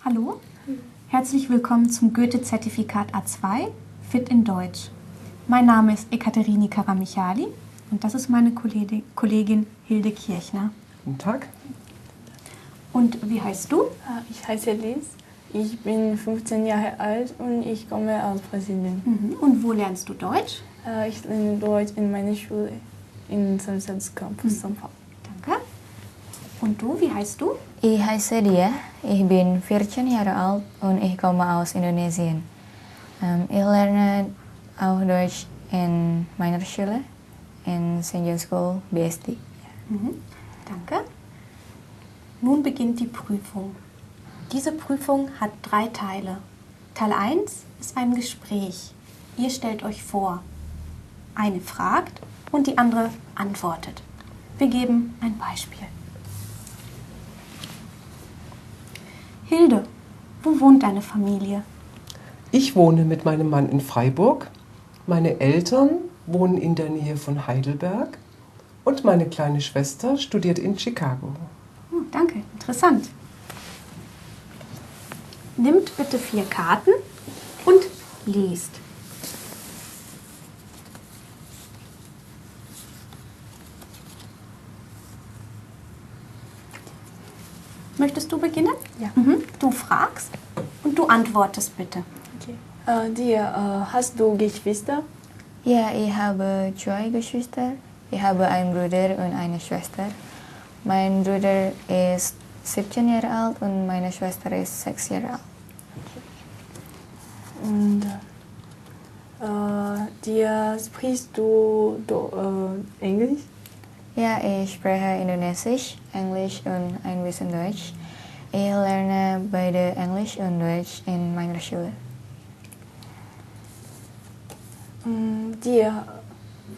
Hallo, herzlich willkommen zum Goethe-Zertifikat A2 Fit in Deutsch. Mein Name ist Ekaterini Karamichali und das ist meine Kollegin Hilde Kirchner. Guten Tag. Und wie heißt du? Ich heiße Liz, ich bin 15 Jahre alt und ich komme aus Brasilien. Und wo lernst du Deutsch? Ich lerne Deutsch in meiner Schule in São José dos Campos, São Paulo. Danke. Und du, wie heißt du? Ich heiße Dia, ich bin 14 Jahre alt und ich komme aus Indonesien. Ich lerne auch Deutsch in meiner Schule, in St. John's School, BSD. Danke. Nun beginnt die Prüfung. Diese Prüfung hat 3 Teile. Teil 1 ist ein Gespräch. Ihr stellt euch vor. Eine fragt und die andere antwortet. Wir geben ein Beispiel. Hilde, wo wohnt deine Familie? Ich wohne mit meinem Mann in Freiburg. Meine Eltern wohnen in der Nähe von Heidelberg. Und meine kleine Schwester studiert in Chicago. Oh, danke, interessant. Nimmt bitte 4 Karten und liest. Möchtest du beginnen? Ja. Du fragst und du antwortest bitte. Okay. Dia, hast du Geschwister? Ja, ich habe 2 Geschwister. Ich habe einen Bruder und eine Schwester. Mein Bruder ist 17 Jahre alt und meine Schwester ist 6 Jahre alt. Und Dia, sprichst du Englisch? Ja, ich spreche Indonesisch, Englisch und ein bisschen Deutsch. Ich lerne beide Englisch und Deutsch in meiner Schule. Dia,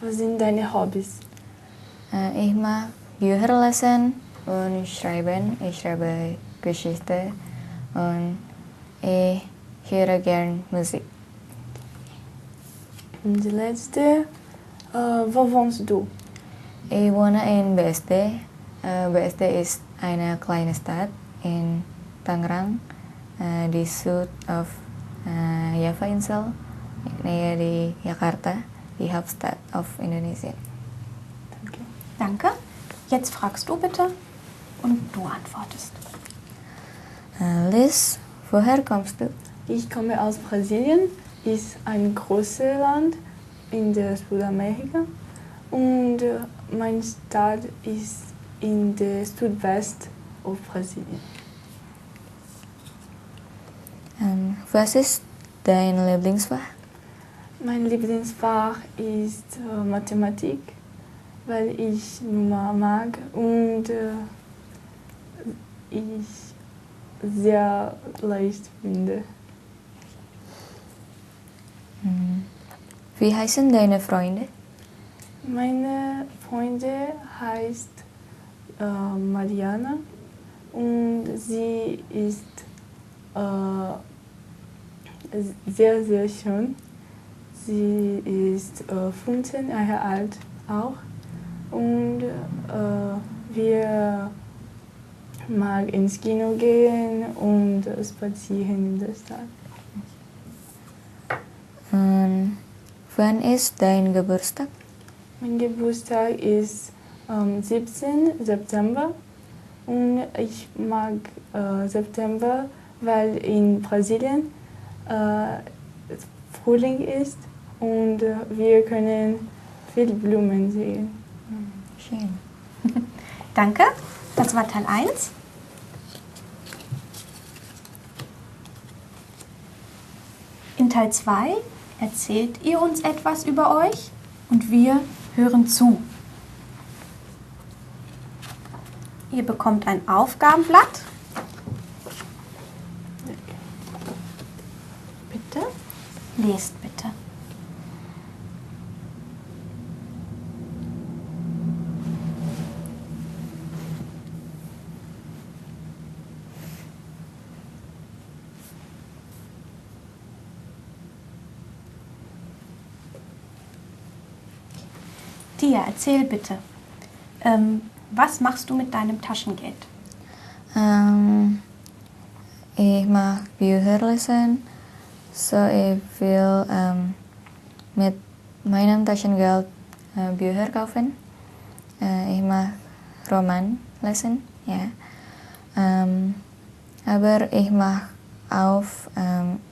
was sind deine Hobbys? Ich mag Bücher lesen und schreiben. Ich schreibe Geschichte und ich höre gern Musik. Und die letzte, wo wohnst du? Ich wohne in BSD. BSD ist eine kleine Stadt in Tangerang, die Süd auf Java-Insel, nähe die Jakarta, die Hauptstadt auf Indonesien. Danke. Danke. Jetzt fragst du bitte und du antwortest. Liz, woher kommst du? Ich komme aus Brasilien, ist ein großes Land in der Südamerika und meine Stadt ist in der Südwest auf Brasilien. Was ist dein Lieblingsfach? Mein Lieblingsfach ist Mathematik, weil ich Nummer mag und ich sehr leicht finde. Wie heißen deine Freunde? Meine Freundin heißt Mariana und sie ist sehr, sehr schön. Sie ist 15 Jahre alt auch und wir mag ins Kino gehen und spazieren in der Stadt. Wann ist dein Geburtstag? Mein Geburtstag ist 17. September und ich mag September, weil in Brasilien Frühling ist und wir können viele Blumen sehen. Schön. Danke. Das war Teil 1. In Teil 2 erzählt ihr uns etwas über euch und wir hören zu. Ihr bekommt ein Aufgabenblatt. Bitte, lest bitte. Tia, erzähl bitte. Was machst du mit deinem Taschengeld? Ich mag Bücher lesen, so ich will mit meinem Taschengeld Bücher kaufen. Ich mag Roman lesen, ja. Aber ich mag auch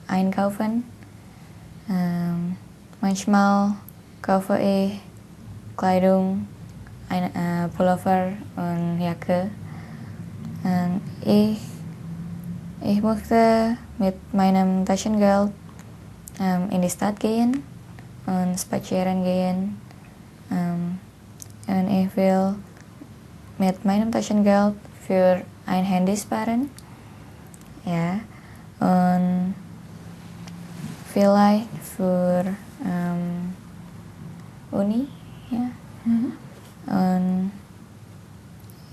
einkaufen. Manchmal kaufe ich Kleidung, ein Pullover und Jacke. Ich möchte mit meinem Taschengeld in die Stadt gehen und spazieren gehen. Und ich will mit meinem Taschengeld für ein Handy sparen. Ja. Und vielleicht für Uni. Ja. Und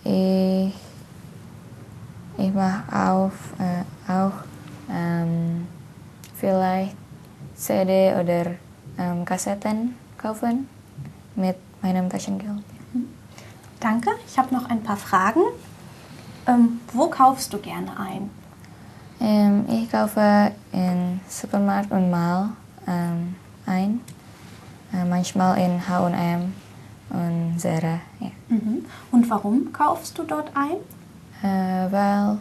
ich mag auch vielleicht CD oder Kassetten kaufen mit meinem Taschengeld. Danke. Ich habe noch ein paar Fragen. Wo kaufst du gerne ein? Ich kaufe im Supermarkt und Mall ein. Manchmal in H&M und Zara. Ja. Und warum kaufst du dort ein? Weil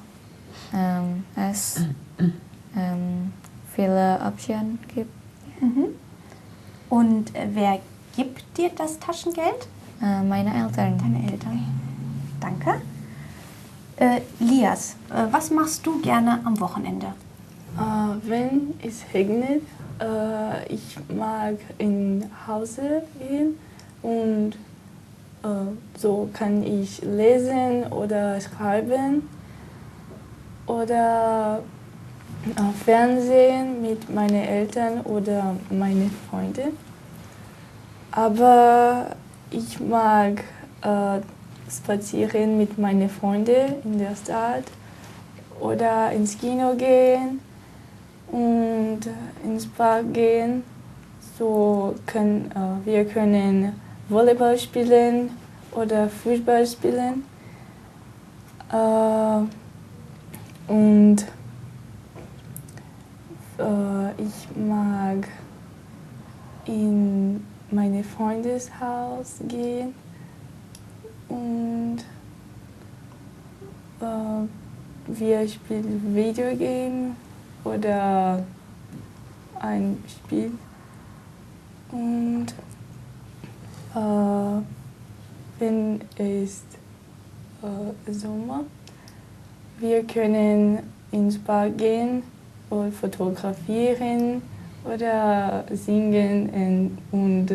es viele Optionen gibt. Und wer gibt dir das Taschengeld? Meine Eltern. Deine Eltern. Danke. Lias, was machst du gerne am Wochenende? Wenn es regnet, ich mag in Hause gehen und so kann ich lesen oder schreiben oder Fernsehen mit meinen Eltern oder meinen Freunden. Aber ich mag spazieren mit meinen Freunden in der Stadt oder ins Kino gehen und ins Park gehen. So können wir können Volleyball spielen oder Fußball spielen. Und ich mag in mein Freundeshaus gehen und wir spielen Videogame oder ein Spiel und wenn es Sommer, wir können ins Park gehen und fotografieren oder singen und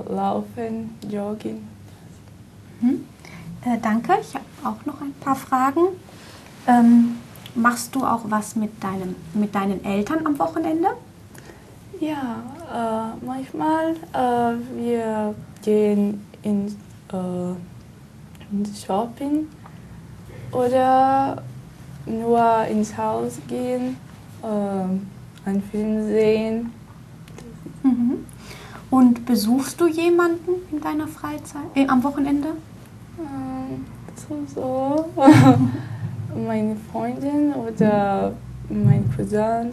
laufen, joggen. Danke. Ich habe auch noch ein paar Fragen. Machst du auch was mit deinen Eltern am Wochenende? Ja, manchmal wir gehen ins Shopping oder nur ins Haus gehen, einen Film sehen. Und besuchst du jemanden in deiner Freizeit, am Wochenende? So. Meine Freundin oder mein Cousin.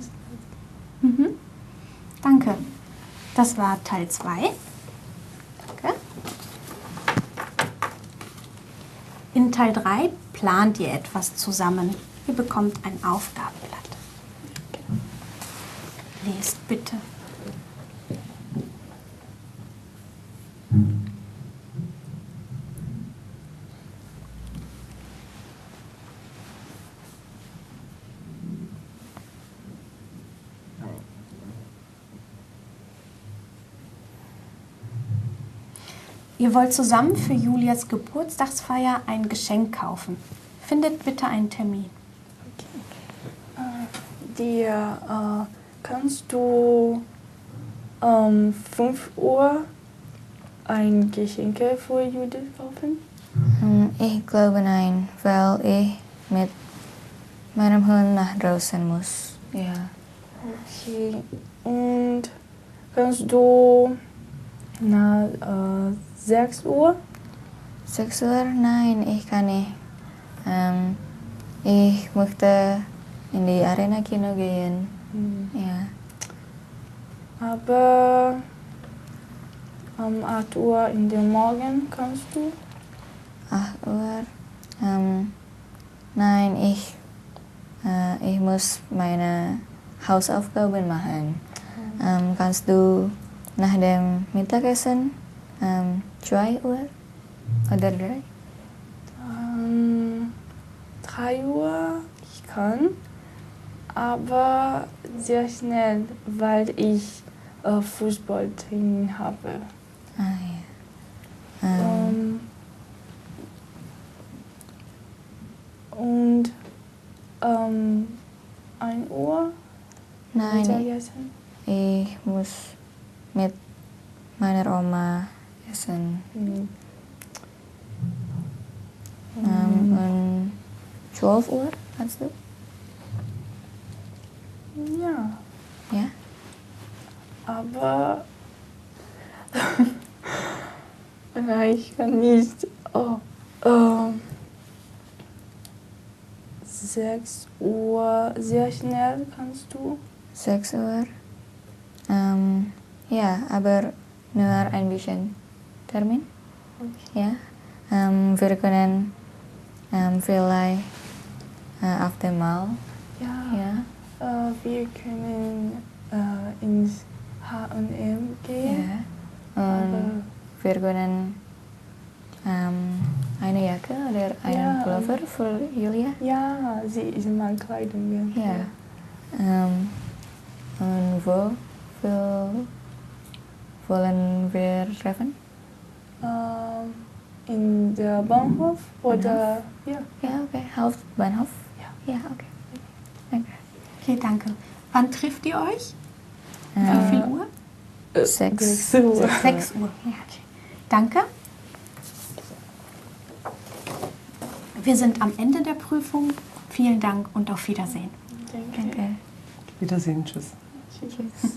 Danke. Das war Teil 2. Danke. In Teil 3 plant ihr etwas zusammen. Ihr bekommt ein Aufgabenblatt. Lest bitte. Ihr wollt zusammen für Julias Geburtstagsfeier ein Geschenk kaufen. Findet bitte einen Termin. Kannst du 5 Uhr ein Geschenk für Judith kaufen? Ich glaube nein, weil ich mit meinem Hund nach draußen muss. Ja. Okay. Und kannst du nach 6 Uhr? 6 Uhr? Nein, ich kann nicht. Ich möchte in die Arena Kino gehen. Ja. Aber um 8 Uhr in der Morgen kannst du? 8 Uhr. Nein, ich muss meine Hausaufgaben machen. Kannst du nach dem Mittagessen 2 Uhr oder 3? 3 Uhr, ich kann, aber sehr schnell, weil ich Fußballtraining habe. Ah ja. Und 1 Uhr Nein, Mittagessen. ich muss mit meiner Oma essen. Und 12 Uhr kannst du? Ja, Ja? aber nein, ich kann nicht. 6 Uhr, sehr schnell kannst du? 6 Uhr? Ja, aber nur ein bisschen Termin. Ja? Wir können vielleicht after Mal. Ja? Wir können ins H&M gehen. Ja. Und wir können eine Jacke oder einen Ja, Pullover für Julia. Ja, sie ist in meiner Kleidung. Ja. Und wo wollen wir treffen? In der Bahnhof oder ja. Ja, okay. Hauptbahnhof? Ja. Ja, okay. Danke. Okay, danke. Wann trifft ihr euch? Wie viel Uhr? 6 Uhr. 6 Uhr. Ja, okay. Danke. Wir sind am Ende der Prüfung. Vielen Dank und auf Wiedersehen. Danke. Danke. Wiedersehen, tschüss. Tschüss.